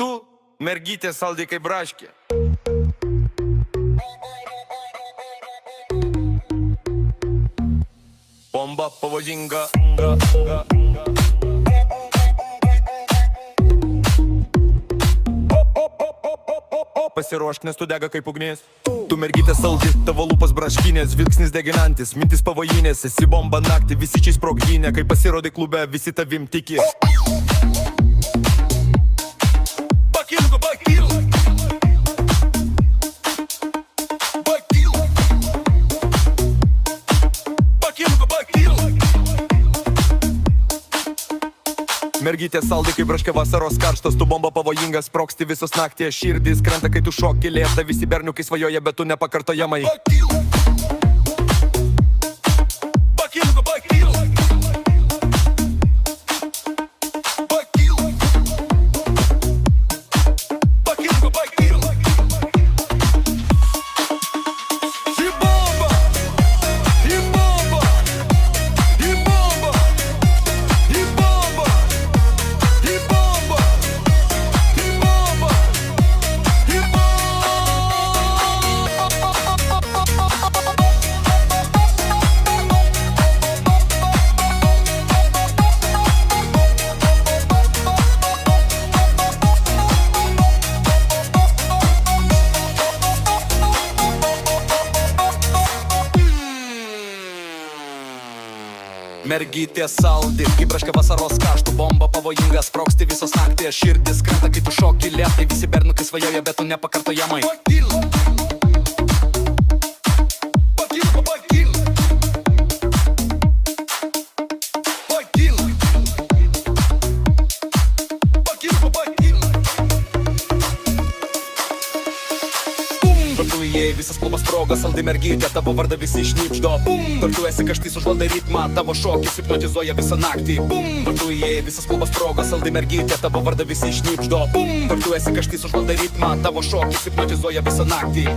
Tu, mergytė saldi kaip braškė. Bomba pavojinga. Pasiruošk, nes tu dega kaip ugnis. Tu mergytė saldi, tavo lūpas braškinės, vilksnis deginantis, mintis pavojinės. Esi bomba naktį, visi čia sprogdynė, kai pasirodai klube, visi tavim tiki. Mergytė saldi kaip braškė vasaros karštos, tu bomba pavojingas, sprogsti visos nakties, širdis krenta, kai tu šoki lėta, visi berniukai svajoja, bet tu nepakartojamai. Mergytė saldi, kaip braškė vasaros karštų, bomba pavojinga, sprogsti visos nakties, širdis krenta, kai tu šoki lėtai, visi berniukai svajoja, bet tu nepakartojamai. Tu įėjai, visas klubas sproga, saldi mergytė, tavo vardą visi šnipždo. Ar tu esi kažtais užvaldai ritmą, tavo šokis hipnotizuoja visą naktį. Ar tu įėjai, visas klubas sproga, saldi mergytė, tavo vardą visi šnipždo. Ar tu esi kažtais užvaldai ritmą, tavo šokis hipnotizuoja visą naktį.